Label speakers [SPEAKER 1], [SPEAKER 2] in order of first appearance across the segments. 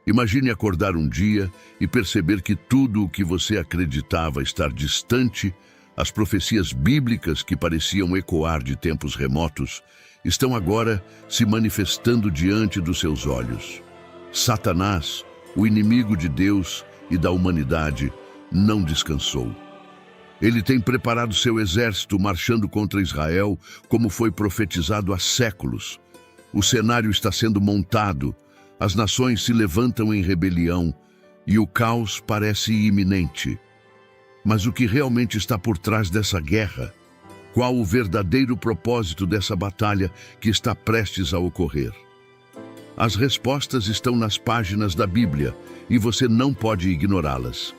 [SPEAKER 1] Imagine acordar um dia e perceber que tudo o que você acreditava estar distante, as profecias bíblicas que pareciam ecoar de tempos remotos, estão agora se manifestando diante dos seus olhos. Satanás, o inimigo de Deus e da humanidade, não descansou. Ele tem preparado seu exército marchando contra Israel, como foi profetizado há séculos. O cenário está sendo montado, as nações se levantam em rebelião e o caos parece iminente. Mas o que realmente está por trás dessa guerra? Qual o verdadeiro propósito dessa batalha que está prestes a ocorrer? As respostas estão nas páginas da Bíblia e você não pode ignorá-las.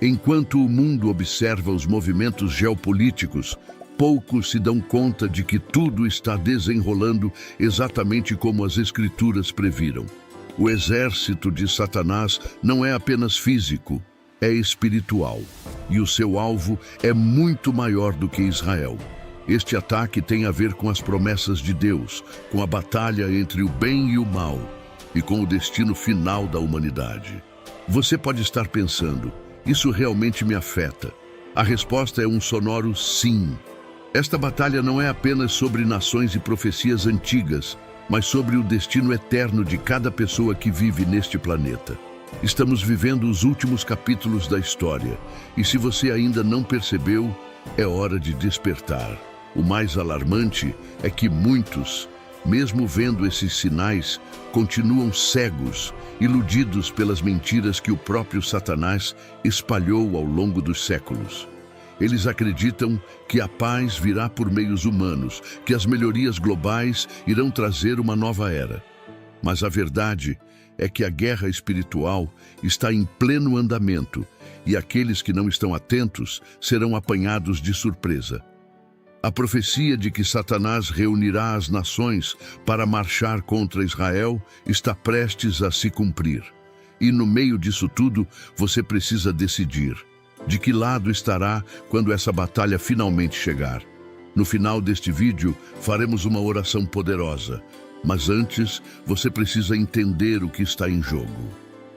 [SPEAKER 1] Enquanto o mundo observa os movimentos geopolíticos, poucos se dão conta de que tudo está desenrolando exatamente como as Escrituras previram. O exército de Satanás não é apenas físico, é espiritual, e o seu alvo é muito maior do que Israel. Este ataque tem a ver com as promessas de Deus, com a batalha entre o bem e o mal, e com o destino final da humanidade. Você pode estar pensando, isso realmente me afeta? A resposta é um sonoro sim. Esta batalha não é apenas sobre nações e profecias antigas, mas sobre o destino eterno de cada pessoa que vive neste planeta. Estamos vivendo os últimos capítulos da história, e se você ainda não percebeu, é hora de despertar. O mais alarmante é que muitos, mesmo vendo esses sinais, continuam cegos, iludidos pelas mentiras que o próprio Satanás espalhou ao longo dos séculos. Eles acreditam que a paz virá por meios humanos, que as melhorias globais irão trazer uma nova era. Mas a verdade é que a guerra espiritual está em pleno andamento e aqueles que não estão atentos serão apanhados de surpresa. A profecia de que Satanás reunirá as nações para marchar contra Israel está prestes a se cumprir. E no meio disso tudo, você precisa decidir. De que lado estará quando essa batalha finalmente chegar? No final deste vídeo, faremos uma oração poderosa. Mas antes, você precisa entender o que está em jogo.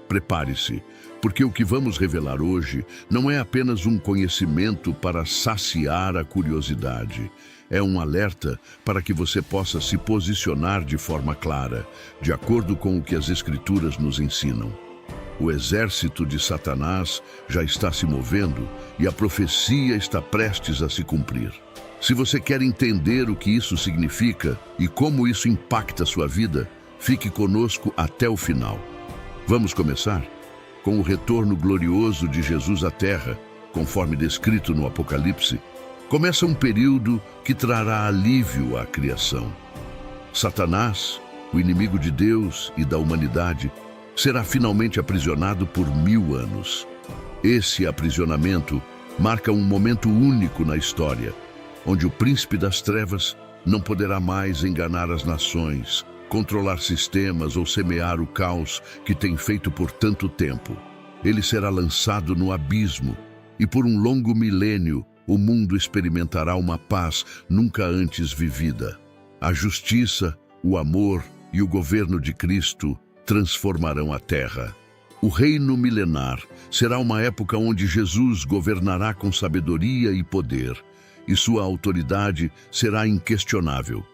[SPEAKER 1] Prepare-se, porque o que vamos revelar hoje não é apenas um conhecimento para saciar a curiosidade. É um alerta para que você possa se posicionar de forma clara, de acordo com o que as Escrituras nos ensinam. O exército de Satanás já está se movendo e a profecia está prestes a se cumprir. Se você quer entender o que isso significa e como isso impacta sua vida, fique conosco até o final. Vamos começar? Com o retorno glorioso de Jesus à Terra, conforme descrito no Apocalipse, começa um período que trará alívio à criação. Satanás, o inimigo de Deus e da humanidade, será finalmente aprisionado por 1000 anos. Esse aprisionamento marca um momento único na história, onde o príncipe das trevas não poderá mais enganar as nações, controlar sistemas ou semear o caos que tem feito por tanto tempo. Ele será lançado no abismo e por um longo milênio o mundo experimentará uma paz nunca antes vivida. A justiça, o amor e o governo de Cristo transformarão a terra. O reino milenar será uma época onde Jesus governará com sabedoria e poder, e sua autoridade será inquestionável.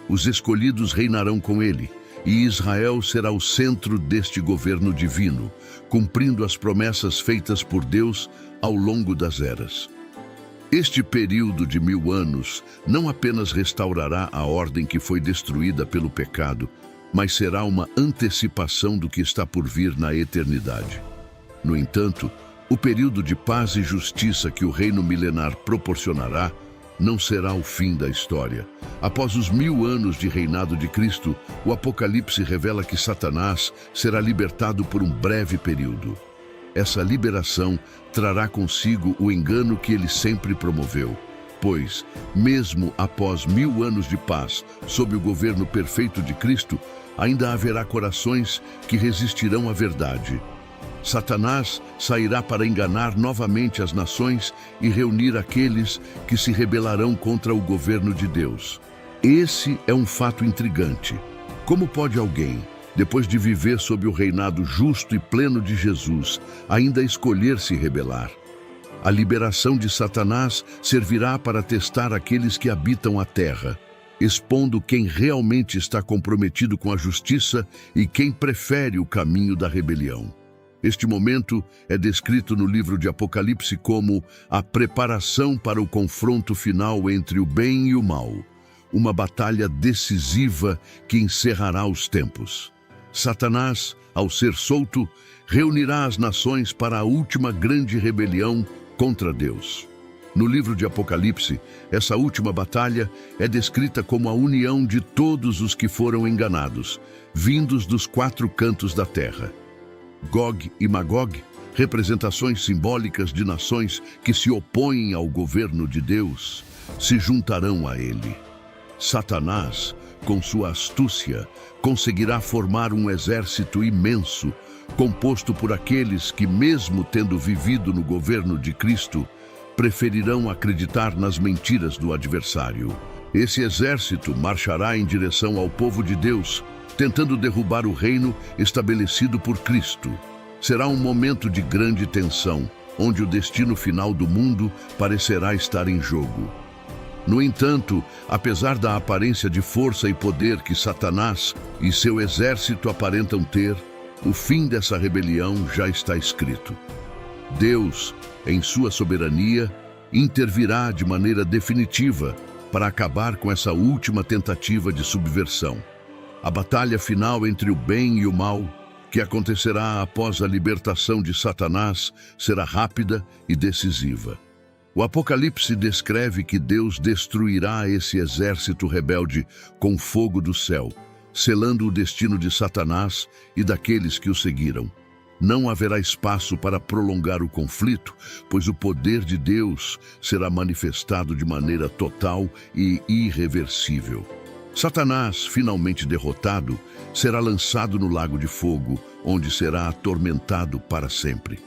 [SPEAKER 1] Os escolhidos reinarão com ele, e Israel será o centro deste governo divino, cumprindo as promessas feitas por Deus ao longo das eras. Este período de 1000 anos não apenas restaurará a ordem que foi destruída pelo pecado, mas será uma antecipação do que está por vir na eternidade. No entanto, o período de paz e justiça que o reino milenar proporcionará não será o fim da história. Após os 1000 anos de reinado de Cristo, o Apocalipse revela que Satanás será libertado por um breve período. Essa liberação trará consigo o engano que ele sempre promoveu. Pois, mesmo após 1000 anos de paz, sob o governo perfeito de Cristo, ainda haverá corações que resistirão à verdade. Satanás sairá para enganar novamente as nações e reunir aqueles que se rebelarão contra o governo de Deus. Esse é um fato intrigante. Como pode alguém depois de viver sob o reinado justo e pleno de Jesus, ainda escolher se rebelar. A liberação de Satanás servirá para testar aqueles que habitam a terra, expondo quem realmente está comprometido com a justiça e quem prefere o caminho da rebelião. Este momento é descrito no livro de Apocalipse como a preparação para o confronto final entre o bem e o mal, uma batalha decisiva que encerrará os tempos. Satanás, ao ser solto, reunirá as nações para a última grande rebelião contra Deus. No livro de Apocalipse, essa última batalha é descrita como a união de todos os que foram enganados, vindos dos 4 cantos da terra. Gog e Magog, representações simbólicas de nações que se opõem ao governo de Deus, se juntarão a ele. Satanás, com sua astúcia, conseguirá formar um exército imenso, composto por aqueles que, mesmo tendo vivido no governo de Cristo, preferirão acreditar nas mentiras do adversário. Esse exército marchará em direção ao povo de Deus, tentando derrubar o reino estabelecido por Cristo. Será um momento de grande tensão, onde o destino final do mundo parecerá estar em jogo. No entanto, apesar da aparência de força e poder que Satanás e seu exército aparentam ter, o fim dessa rebelião já está escrito. Deus, em sua soberania, intervirá de maneira definitiva para acabar com essa última tentativa de subversão. A batalha final entre o bem e o mal, que acontecerá após a libertação de Satanás, será rápida e decisiva. O Apocalipse descreve que Deus destruirá esse exército rebelde com fogo do céu, selando o destino de Satanás e daqueles que o seguiram. Não haverá espaço para prolongar o conflito, pois o poder de Deus será manifestado de maneira total e irreversível. Satanás, finalmente derrotado, será lançado no lago de fogo, onde será atormentado para sempre.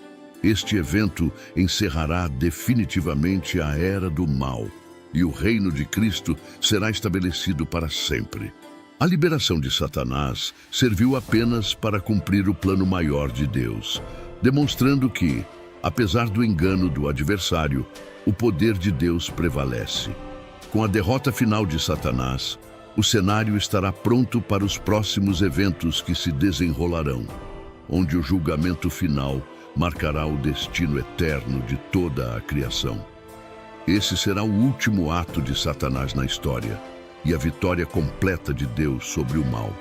[SPEAKER 1] Este evento encerrará definitivamente a era do mal, e o reino de Cristo será estabelecido para sempre. A liberação de Satanás serviu apenas para cumprir o plano maior de Deus, demonstrando que, apesar do engano do adversário, o poder de Deus prevalece. Com a derrota final de Satanás, o cenário estará pronto para os próximos eventos que se desenrolarão, onde o julgamento final marcará o destino eterno de toda a criação. Esse será o último ato de Satanás na história e a vitória completa de Deus sobre o mal.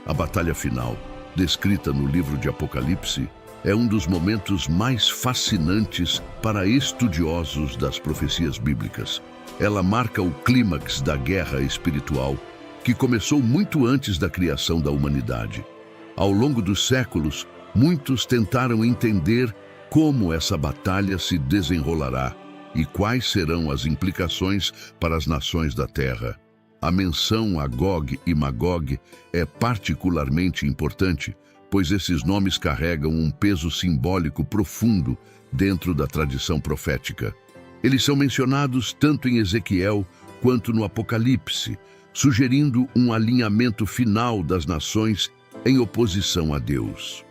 [SPEAKER 1] A batalha final, descrita no livro de Apocalipse, é um dos momentos mais fascinantes para estudiosos das profecias bíblicas. Ela marca o clímax da guerra espiritual, que começou muito antes da criação da humanidade. Ao longo dos séculos, muitos tentaram entender como essa batalha se desenrolará e quais serão as implicações para as nações da terra. A menção a Gog e Magog é particularmente importante, pois esses nomes carregam um peso simbólico profundo dentro da tradição profética. Eles são mencionados tanto em Ezequiel quanto no Apocalipse, sugerindo um alinhamento final das nações em oposição a Deus.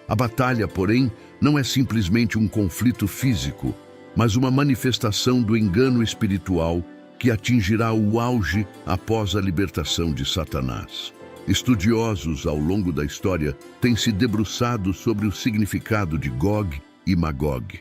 [SPEAKER 1] A batalha, porém, não é simplesmente um conflito físico, mas uma manifestação do engano espiritual que atingirá o auge após a libertação de Satanás. Estudiosos ao longo da história têm se debruçado sobre o significado de Gog e Magog.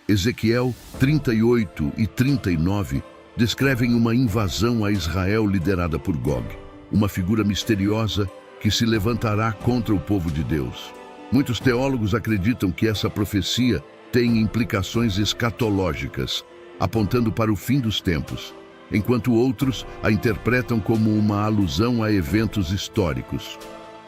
[SPEAKER 1] Ezequiel 38 e 39 descrevem uma invasão a Israel liderada por Gog, uma figura misteriosa que se levantará contra o povo de Deus. Muitos teólogos acreditam que essa profecia tem implicações escatológicas, apontando para o fim dos tempos, enquanto outros a interpretam como uma alusão a eventos históricos.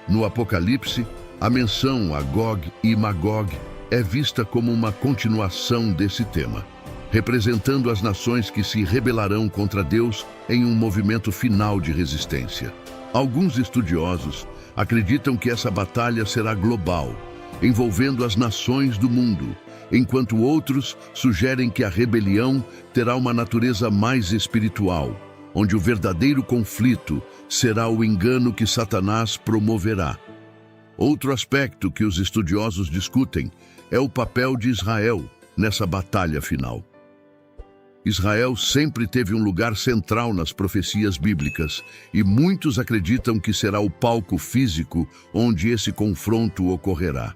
[SPEAKER 1] No Apocalipse, a menção a Gog e Magog é vista como uma continuação desse tema, representando as nações que se rebelarão contra Deus em um movimento final de resistência. Alguns estudiosos acreditam que essa batalha será global, envolvendo as nações do mundo, enquanto outros sugerem que a rebelião terá uma natureza mais espiritual, onde o verdadeiro conflito será o engano que Satanás promoverá. Outro aspecto que os estudiosos discutem é o papel de Israel nessa batalha final. Israel sempre teve um lugar central nas profecias bíblicas e muitos acreditam que será o palco físico onde esse confronto ocorrerá.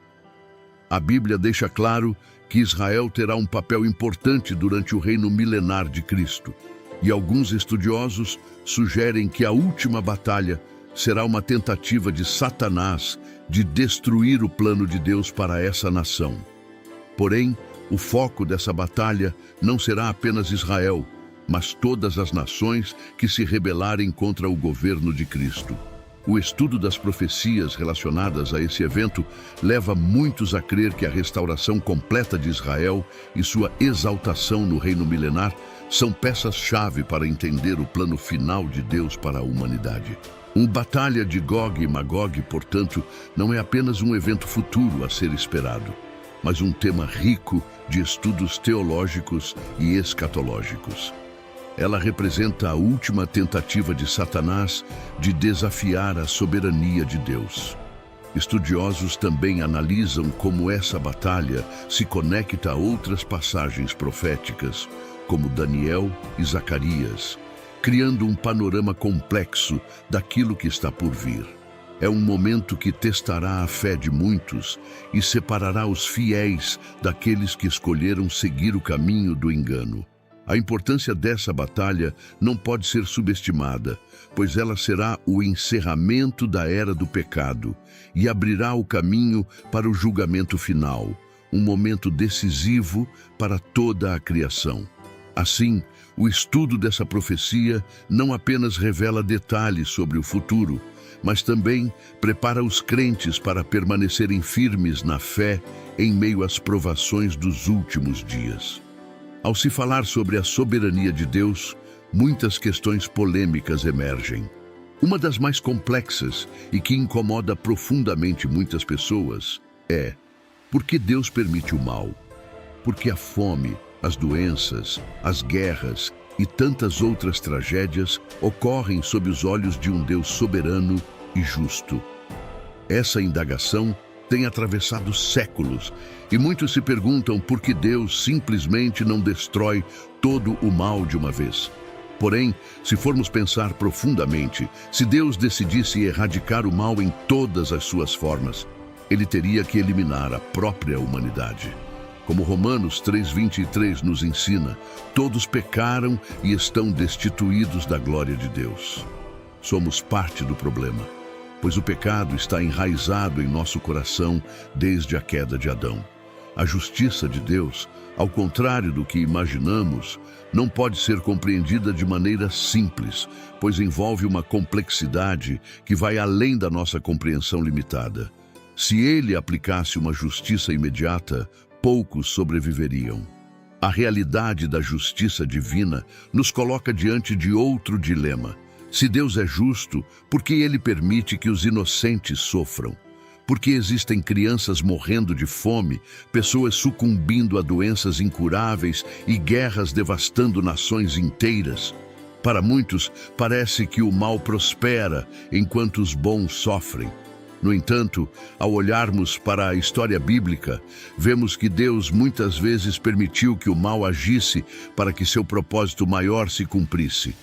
[SPEAKER 1] A Bíblia deixa claro que Israel terá um papel importante durante o reino milenar de Cristo, e alguns estudiosos sugerem que a última batalha será uma tentativa de Satanás de destruir o plano de Deus para essa nação. Porém, o foco dessa batalha não será apenas Israel, mas todas as nações que se rebelarem contra o governo de Cristo. O estudo das profecias relacionadas a esse evento leva muitos a crer que a restauração completa de Israel e sua exaltação no reino milenar são peças-chave para entender o plano final de Deus para a humanidade. Uma batalha de Gog e Magog, portanto, não é apenas um evento futuro a ser esperado, mas um tema rico de estudos teológicos e escatológicos. Ela representa a última tentativa de Satanás de desafiar a soberania de Deus. Estudiosos também analisam como essa batalha se conecta a outras passagens proféticas, como Daniel e Zacarias, criando um panorama complexo daquilo que está por vir. É um momento que testará a fé de muitos e separará os fiéis daqueles que escolheram seguir o caminho do engano. A importância dessa batalha não pode ser subestimada, pois ela será o encerramento da era do pecado e abrirá o caminho para o julgamento final, um momento decisivo para toda a criação. Assim, o estudo dessa profecia não apenas revela detalhes sobre o futuro, mas também prepara os crentes para permanecerem firmes na fé em meio às provações dos últimos dias. Ao se falar sobre a soberania de Deus, muitas questões polêmicas emergem. Uma das mais complexas e que incomoda profundamente muitas pessoas é: por que Deus permite o mal? Por que a fome, as doenças, as guerras e tantas outras tragédias ocorrem sob os olhos de um Deus soberano e justo? Essa indagação tem atravessado séculos e muitos se perguntam por que Deus simplesmente não destrói todo o mal de uma vez. Porém, se formos pensar profundamente, se Deus decidisse erradicar o mal em todas as suas formas, ele teria que eliminar a própria humanidade. Como Romanos 3:23 nos ensina, todos pecaram e estão destituídos da glória de Deus. Somos parte do problema, pois o pecado está enraizado em nosso coração desde a queda de Adão. A justiça de Deus, ao contrário do que imaginamos, não pode ser compreendida de maneira simples, pois envolve uma complexidade que vai além da nossa compreensão limitada. Se ele aplicasse uma justiça imediata, poucos sobreviveriam. A realidade da justiça divina nos coloca diante de outro dilema. Se Deus é justo, por que ele permite que os inocentes sofram? Por que existem crianças morrendo de fome, pessoas sucumbindo a doenças incuráveis e guerras devastando nações inteiras? Para muitos, parece que o mal prospera enquanto os bons sofrem. No entanto, ao olharmos para a história bíblica, vemos que Deus muitas vezes permitiu que o mal agisse para que seu propósito maior se cumprisse.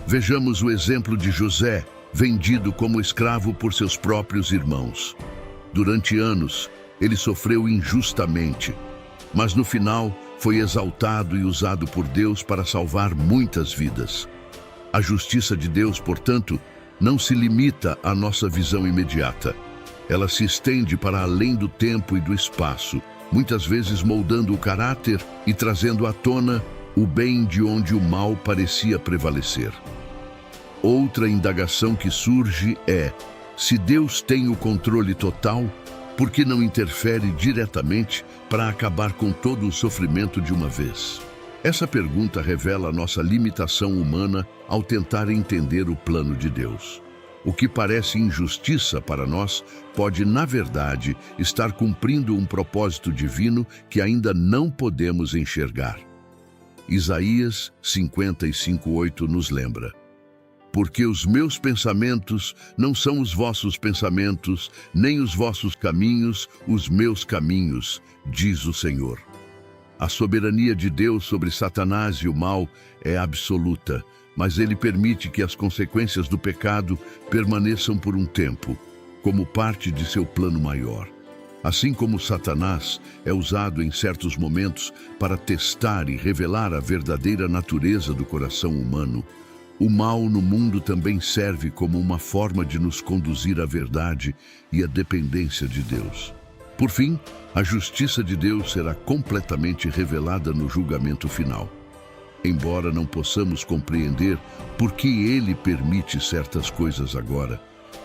[SPEAKER 1] Vejamos o exemplo de José, vendido como escravo por seus próprios irmãos. Durante anos, ele sofreu injustamente, mas no final foi exaltado e usado por Deus para salvar muitas vidas. A justiça de Deus, portanto, não se limita à nossa visão imediata. Ela se estende para além do tempo e do espaço, muitas vezes moldando o caráter e trazendo à tona o bem de onde o mal parecia prevalecer. Outra indagação que surge é: se Deus tem o controle total, por que não interfere diretamente para acabar com todo o sofrimento de uma vez? Essa pergunta revela a nossa limitação humana ao tentar entender o plano de Deus. O que parece injustiça para nós pode, na verdade, estar cumprindo um propósito divino que ainda não podemos enxergar. Isaías 55:8 nos lembra: Porque os meus pensamentos não são os vossos pensamentos, nem os vossos caminhos, os meus caminhos, diz o Senhor. A soberania de Deus sobre Satanás e o mal é absoluta, mas ele permite que as consequências do pecado permaneçam por um tempo, como parte de seu plano maior. Assim como Satanás é usado em certos momentos para testar e revelar a verdadeira natureza do coração humano, o mal no mundo também serve como uma forma de nos conduzir à verdade e à dependência de Deus. Por fim, a justiça de Deus será completamente revelada no julgamento final. Embora não possamos compreender por que Ele permite certas coisas agora,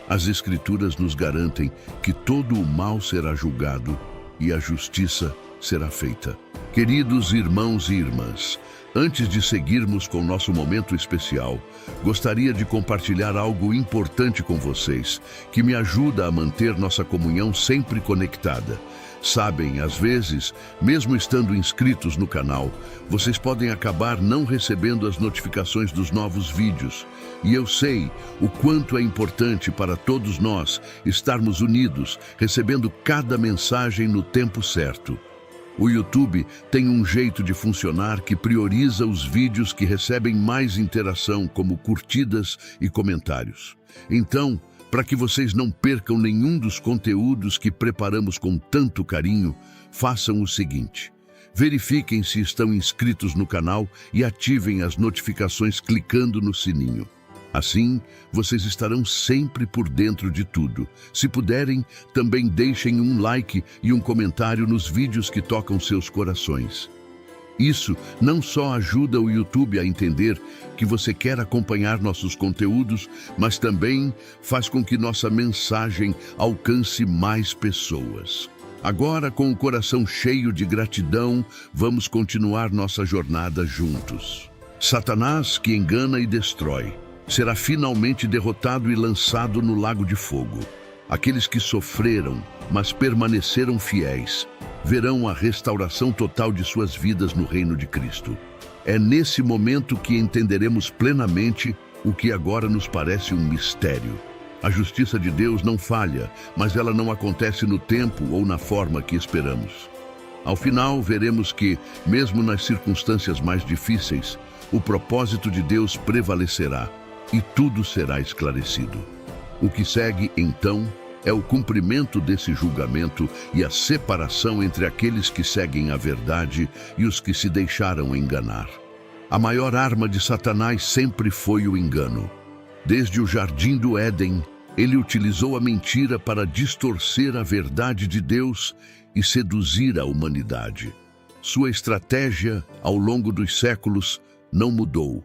[SPEAKER 1] as Escrituras nos garantem que todo o mal será julgado e a justiça será feita. Queridos irmãos e irmãs, antes de seguirmos com nosso momento especial, gostaria de compartilhar algo importante com vocês, que me ajuda a manter nossa comunhão sempre conectada. Sabem, às vezes, mesmo estando inscritos no canal, vocês podem acabar não recebendo as notificações dos novos vídeos. E eu sei o quanto é importante para todos nós estarmos unidos, recebendo cada mensagem no tempo certo. O YouTube tem um jeito de funcionar que prioriza os vídeos que recebem mais interação, como curtidas e comentários. Então, para que vocês não percam nenhum dos conteúdos que preparamos com tanto carinho, façam o seguinte: verifiquem se estão inscritos no canal e ativem as notificações clicando no sininho. Assim, vocês estarão sempre por dentro de tudo. Se puderem, também deixem um like e um comentário nos vídeos que tocam seus corações. Isso não só ajuda o YouTube a entender que você quer acompanhar nossos conteúdos, mas também faz com que nossa mensagem alcance mais pessoas. Agora, com o coração cheio de gratidão, vamos continuar nossa jornada juntos. Satanás, que engana e destrói, será finalmente derrotado e lançado no lago de fogo. Aqueles que sofreram, mas permaneceram fiéis, verão a restauração total de suas vidas no reino de Cristo. É nesse momento que entenderemos plenamente o que agora nos parece um mistério. A justiça de Deus não falha, mas ela não acontece no tempo ou na forma que esperamos. Ao final, veremos que, mesmo nas circunstâncias mais difíceis, o propósito de Deus prevalecerá e tudo será esclarecido. O que segue, então, é o cumprimento desse julgamento e a separação entre aqueles que seguem a verdade e os que se deixaram enganar. A maior arma de Satanás sempre foi o engano. Desde o Jardim do Éden, ele utilizou a mentira para distorcer a verdade de Deus e seduzir a humanidade. Sua estratégia, ao longo dos séculos, não mudou.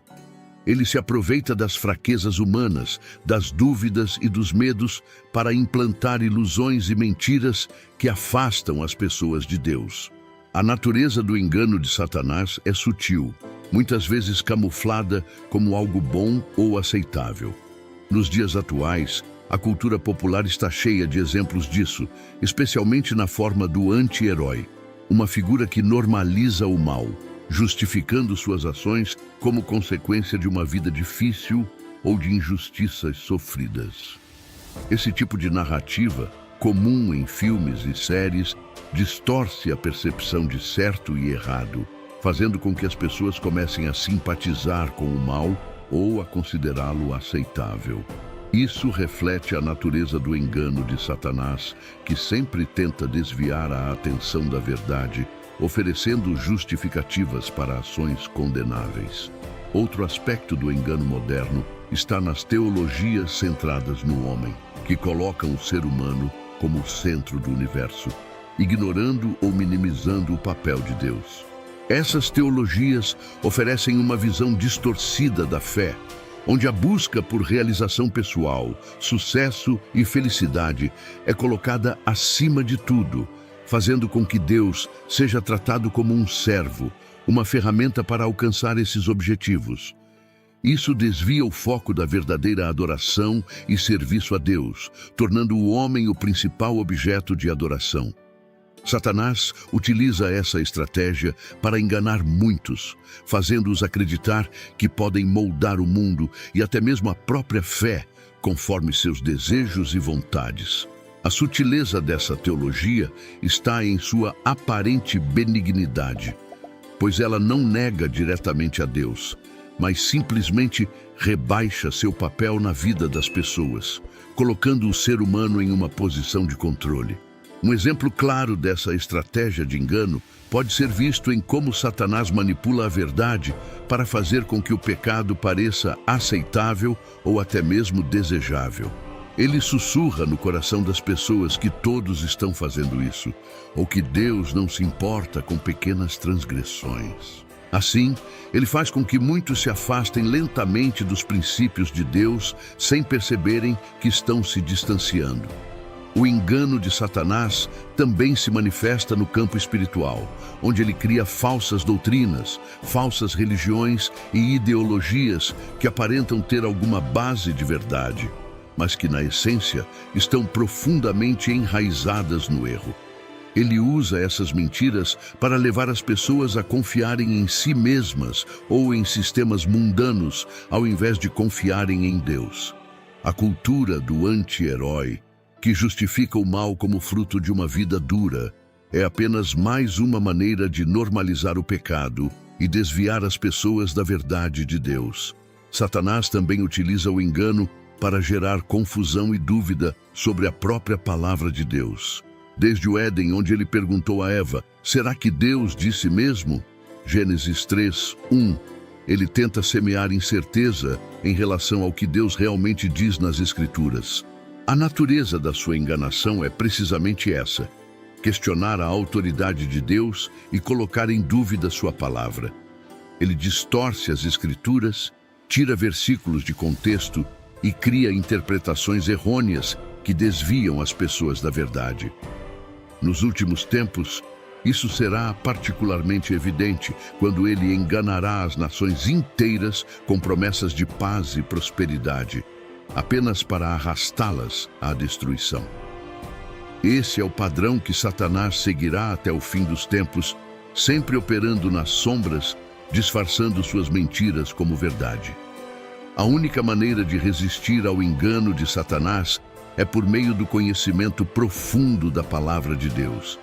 [SPEAKER 1] Ele se aproveita das fraquezas humanas, das dúvidas e dos medos para implantar ilusões e mentiras que afastam as pessoas de Deus. A natureza do engano de Satanás é sutil, muitas vezes camuflada como algo bom ou aceitável. Nos dias atuais, a cultura popular está cheia de exemplos disso, especialmente na forma do anti-herói, uma figura que normaliza o mal, justificando suas ações como consequência de uma vida difícil ou de injustiças sofridas. Esse tipo de narrativa, comum em filmes e séries, distorce a percepção de certo e errado, fazendo com que as pessoas comecem a simpatizar com o mal ou a considerá-lo aceitável. Isso reflete a natureza do engano de Satanás, que sempre tenta desviar a atenção da verdade, oferecendo justificativas para ações condenáveis. Outro aspecto do engano moderno está nas teologias centradas no homem, que colocam o ser humano como o centro do universo, ignorando ou minimizando o papel de Deus. Essas teologias oferecem uma visão distorcida da fé, onde a busca por realização pessoal, sucesso e felicidade é colocada acima de tudo, fazendo com que Deus seja tratado como um servo, uma ferramenta para alcançar esses objetivos. Isso desvia o foco da verdadeira adoração e serviço a Deus, tornando o homem o principal objeto de adoração. Satanás utiliza essa estratégia para enganar muitos, fazendo-os acreditar que podem moldar o mundo e até mesmo a própria fé, conforme seus desejos e vontades. A sutileza dessa teologia está em sua aparente benignidade, pois ela não nega diretamente a Deus, mas simplesmente rebaixa seu papel na vida das pessoas, colocando o ser humano em uma posição de controle. Um exemplo claro dessa estratégia de engano pode ser visto em como Satanás manipula a verdade para fazer com que o pecado pareça aceitável ou até mesmo desejável. Ele sussurra no coração das pessoas que todos estão fazendo isso, ou que Deus não se importa com pequenas transgressões. Assim, ele faz com que muitos se afastem lentamente dos princípios de Deus sem perceberem que estão se distanciando. O engano de Satanás também se manifesta no campo espiritual, onde ele cria falsas doutrinas, falsas religiões e ideologias que aparentam ter alguma base de verdade, mas que, na essência, estão profundamente enraizadas no erro. Ele usa essas mentiras para levar as pessoas a confiarem em si mesmas ou em sistemas mundanos, ao invés de confiarem em Deus. A cultura do anti-herói, que justifica o mal como fruto de uma vida dura, é apenas mais uma maneira de normalizar o pecado e desviar as pessoas da verdade de Deus. Satanás também utiliza o engano para gerar confusão e dúvida sobre a própria palavra de Deus. Desde o Éden, onde ele perguntou a Eva, será que Deus disse mesmo? Gênesis 3:1. Ele tenta semear incerteza em relação ao que Deus realmente diz nas Escrituras. A natureza da sua enganação é precisamente essa: questionar a autoridade de Deus e colocar em dúvida sua palavra. Ele distorce as Escrituras, tira versículos de contexto e cria interpretações errôneas que desviam as pessoas da verdade. Nos últimos tempos, isso será particularmente evidente quando ele enganará as nações inteiras com promessas de paz e prosperidade, apenas para arrastá-las à destruição. Esse é o padrão que Satanás seguirá até o fim dos tempos, sempre operando nas sombras, disfarçando suas mentiras como verdade. A única maneira de resistir ao engano de Satanás é por meio do conhecimento profundo da palavra de Deus.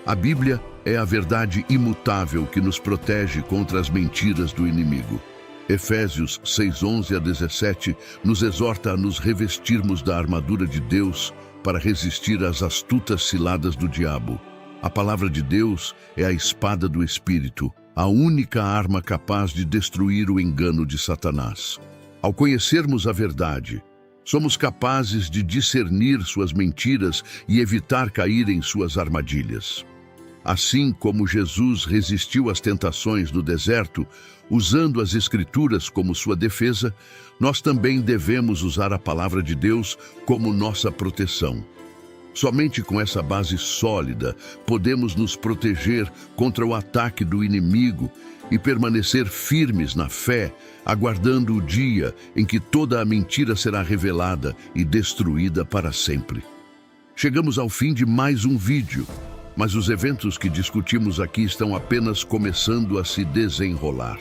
[SPEAKER 1] A Bíblia é a verdade imutável que nos protege contra as mentiras do inimigo. Efésios 6:11-17 nos exorta a nos revestirmos da armadura de Deus para resistir às astutas ciladas do diabo. A palavra de Deus é a espada do Espírito, a única arma capaz de destruir o engano de Satanás. Ao conhecermos a verdade, somos capazes de discernir suas mentiras e evitar cair em suas armadilhas. Assim como Jesus resistiu às tentações do deserto, usando as Escrituras como sua defesa, nós também devemos usar a palavra de Deus como nossa proteção. Somente com essa base sólida podemos nos proteger contra o ataque do inimigo e permanecer firmes na fé, aguardando o dia em que toda a mentira será revelada e destruída para sempre. Chegamos ao fim de mais um vídeo, mas os eventos que discutimos aqui estão apenas começando a se desenrolar.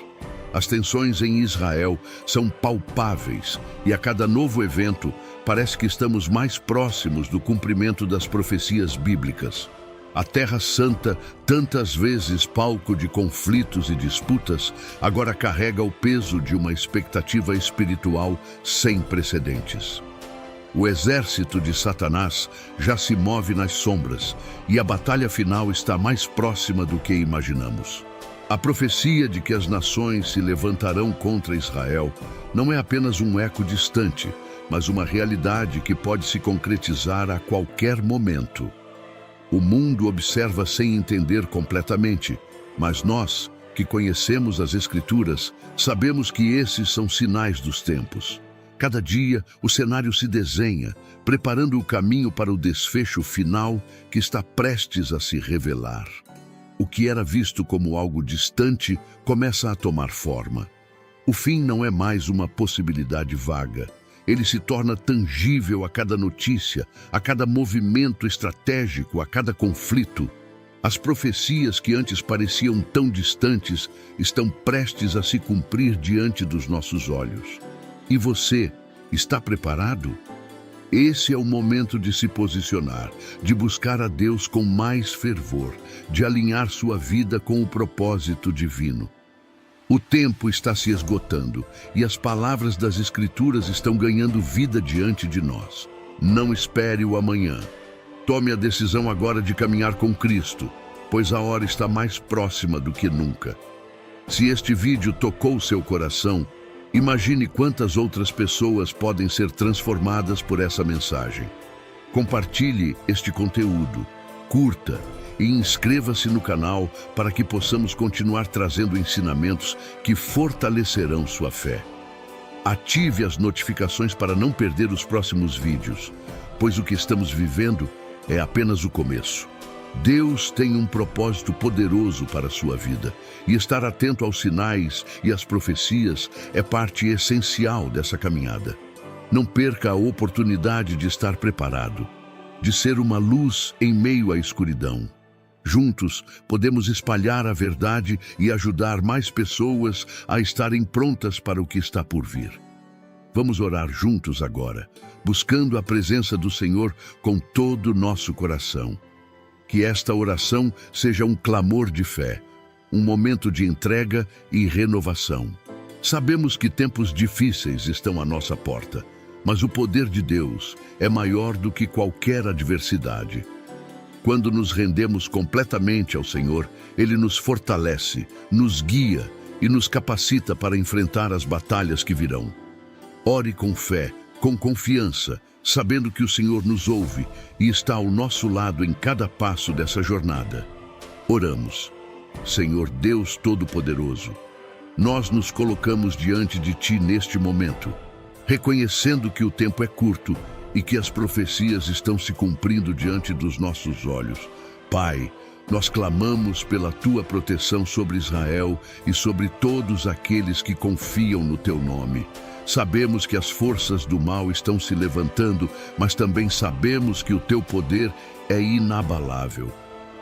[SPEAKER 1] As tensões em Israel são palpáveis e a cada novo evento parece que estamos mais próximos do cumprimento das profecias bíblicas. A Terra Santa, tantas vezes palco de conflitos e disputas, agora carrega o peso de uma expectativa espiritual sem precedentes. O exército de Satanás já se move nas sombras e a batalha final está mais próxima do que imaginamos. A profecia de que as nações se levantarão contra Israel não é apenas um eco distante, mas uma realidade que pode se concretizar a qualquer momento. O mundo observa sem entender completamente, mas nós, que conhecemos as Escrituras, sabemos que esses são sinais dos tempos. Cada dia, o cenário se desenha, preparando o caminho para o desfecho final que está prestes a se revelar. O que era visto como algo distante começa a tomar forma. O fim não é mais uma possibilidade vaga. Ele se torna tangível a cada notícia, a cada movimento estratégico, a cada conflito. As profecias que antes pareciam tão distantes estão prestes a se cumprir diante dos nossos olhos. E você está preparado? Esse é o momento de se posicionar, de buscar a Deus com mais fervor, de alinhar sua vida com o propósito divino. O tempo está se esgotando e as palavras das Escrituras estão ganhando vida diante de nós. Não espere o amanhã. Tome a decisão agora de caminhar com Cristo, pois a hora está mais próxima do que nunca. Se este vídeo tocou seu coração, imagine quantas outras pessoas podem ser transformadas por essa mensagem. Compartilhe este conteúdo, curta e inscreva-se no canal para que possamos continuar trazendo ensinamentos que fortalecerão sua fé. Ative as notificações para não perder os próximos vídeos, pois o que estamos vivendo é apenas o começo. Deus tem um propósito poderoso para a sua vida, e estar atento aos sinais e às profecias é parte essencial dessa caminhada. Não perca a oportunidade de estar preparado, de ser uma luz em meio à escuridão. Juntos, podemos espalhar a verdade e ajudar mais pessoas a estarem prontas para o que está por vir. Vamos orar juntos agora, buscando a presença do Senhor com todo o nosso coração. Que esta oração seja um clamor de fé, um momento de entrega e renovação. Sabemos que tempos difíceis estão à nossa porta, mas o poder de Deus é maior do que qualquer adversidade. Quando nos rendemos completamente ao Senhor, Ele nos fortalece, nos guia e nos capacita para enfrentar as batalhas que virão. Ore com fé, com confiança, sabendo que o Senhor nos ouve e está ao nosso lado em cada passo dessa jornada. Oramos. Senhor Deus Todo-Poderoso, nós nos colocamos diante de Ti neste momento, reconhecendo que o tempo é curto e que as profecias estão se cumprindo diante dos nossos olhos. Pai, nós clamamos pela Tua proteção sobre Israel e sobre todos aqueles que confiam no Teu nome. Sabemos que as forças do mal estão se levantando, mas também sabemos que o Teu poder é inabalável.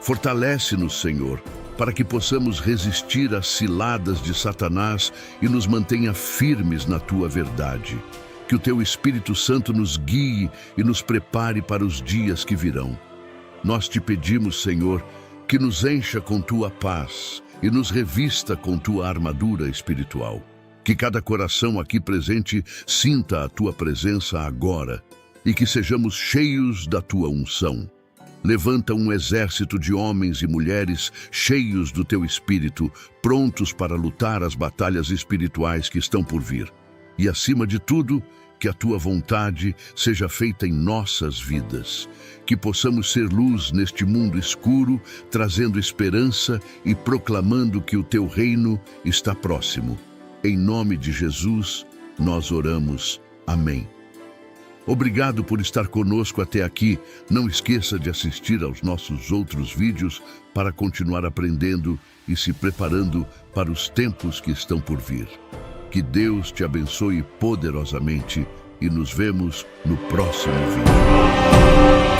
[SPEAKER 1] Fortalece-nos, Senhor, para que possamos resistir às ciladas de Satanás e nos mantenha firmes na Tua verdade. Que o Teu Espírito Santo nos guie e nos prepare para os dias que virão. Nós Te pedimos, Senhor, que nos encha com Tua paz e nos revista com Tua armadura espiritual. Que cada coração aqui presente sinta a Tua presença agora e que sejamos cheios da Tua unção. Levanta um exército de homens e mulheres cheios do Teu Espírito, prontos para lutar as batalhas espirituais que estão por vir. E, acima de tudo, que a Tua vontade seja feita em nossas vidas. Que possamos ser luz neste mundo escuro, trazendo esperança e proclamando que o Teu reino está próximo. Em nome de Jesus, nós oramos. Amém. Obrigado por estar conosco até aqui. Não esqueça de assistir aos nossos outros vídeos para continuar aprendendo e se preparando para os tempos que estão por vir. Que Deus te abençoe poderosamente e nos vemos no próximo vídeo.